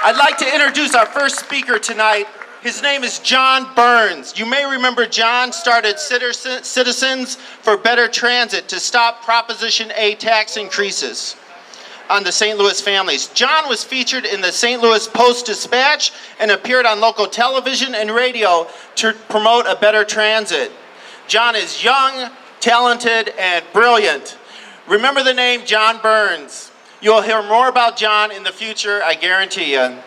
I'd like to introduce our first speaker tonight. His name is John Burns. You may remember John started Citizens for Better Transit to stop Proposition A tax increases on the St. Louis families. John was featured in the St. Louis Post-Dispatch and appeared on local television and radio to promote a better transit. John is young, talented, and brilliant. Remember the name John Burns. You'll hear more about John in the future, I guarantee you.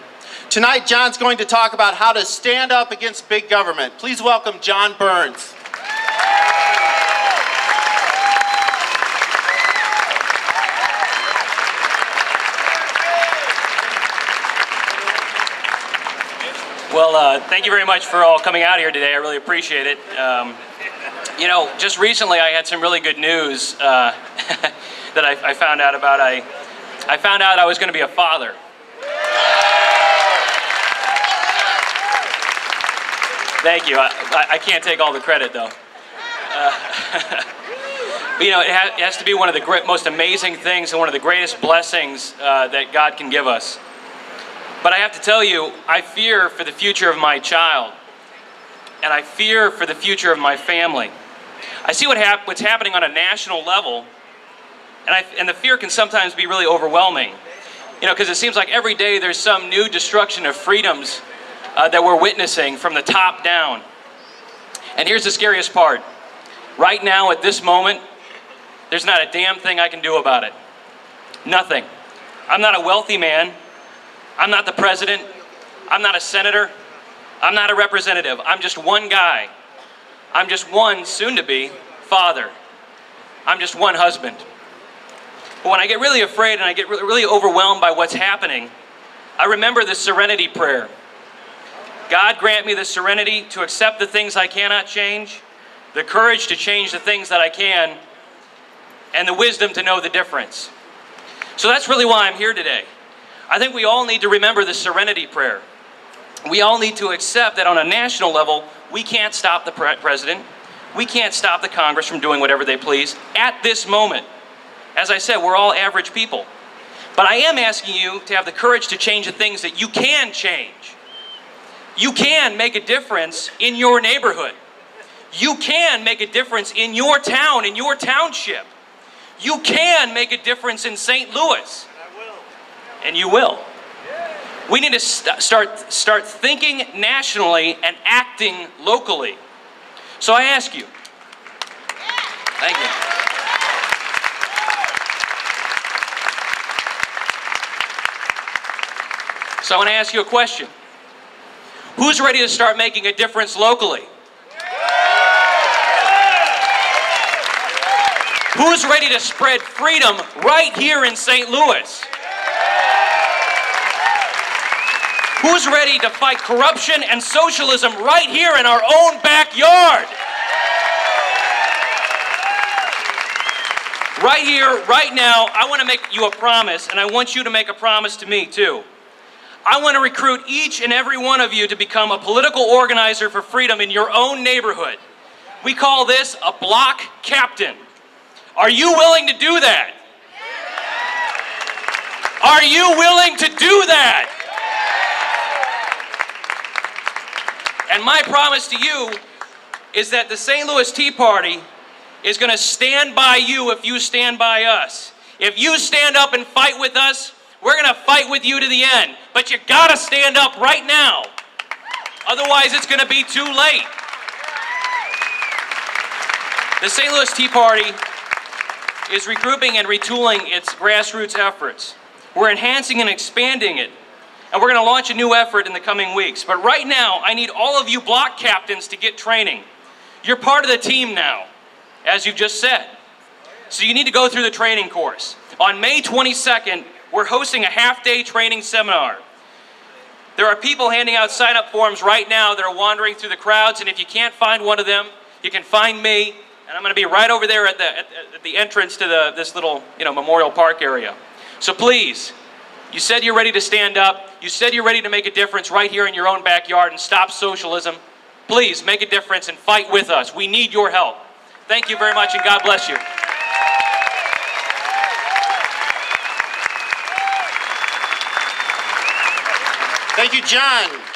Tonight, John's going to talk about how to stand up against big government. Please welcome John Burns. Well, thank you very much for all coming out here today. I really appreciate it. Just recently I had some really good news that I found out about. I found out I was going to be a father. Thank you. I can't take all the credit, though. But, it has to be one of the most amazing things and one of the greatest blessings that God can give us. But I have to tell you, I fear for the future of my child, and I fear for the future of my family. I see what's happening on a national level, and the fear can sometimes be really overwhelming. Because it seems like every day there's some new destruction of freedoms that we're witnessing from the top down. And here's the scariest part. Right now, at this moment, there's not a damn thing I can do about it. Nothing. I'm not a wealthy man. I'm not the president. I'm not a senator. I'm not a representative. I'm just one guy. I'm just one soon-to-be father. I'm just one husband. But when I get really afraid and I get really overwhelmed by what's happening, I remember the serenity prayer. God grant me the serenity to accept the things I cannot change, the courage to change the things that I can, and the wisdom to know the difference. So that's really why I'm here today. I think we all need to remember the serenity prayer. We all need to accept that on a national level, we can't stop the president. We can't stop the Congress from doing whatever they please at this moment. As I said, we're all average people. But I am asking you to have the courage to change the things that you can change. You can make a difference in your neighborhood. You can make a difference in your town, in your township. You can make a difference in St. Louis. And you will. We need to start thinking nationally and acting locally. So I ask you. Thank you. So I want to ask you a question. Who's ready to start making a difference locally? Who's ready to spread freedom right here in St. Louis? Who's ready to fight corruption and socialism right here in our own backyard? Right here, right now, I want to make you a promise, and I want you to make a promise to me, too. I want to recruit each and every one of you to become a political organizer for freedom in your own neighborhood. We call this a block captain. Are you willing to do that? Are you willing to do that? And my promise to you is that the St. Louis Tea Party is going to stand by you if you stand by us. If you stand up and fight with us, we're going to fight with you to the end. But you got to stand up right now. Otherwise, it's going to be too late. The St. Louis Tea Party is regrouping and retooling its grassroots efforts. We're enhancing and expanding it. And we're going to launch a new effort in the coming weeks. But right now, I need all of you block captains to get training. You're part of the team now, as you've just said. So you need to go through the training course. On May 22nd, we're hosting a half-day training seminar. There are people handing out sign-up forms right now that are wandering through the crowds, and if you can't find one of them, you can find me, and I'm going to be right over there at the entrance to this little Memorial Park area. So please, you said you're ready to stand up. You said you're ready to make a difference right here in your own backyard and stop socialism. Please make a difference and fight with us. We need your help. Thank you very much, and God bless you. Thank you, John.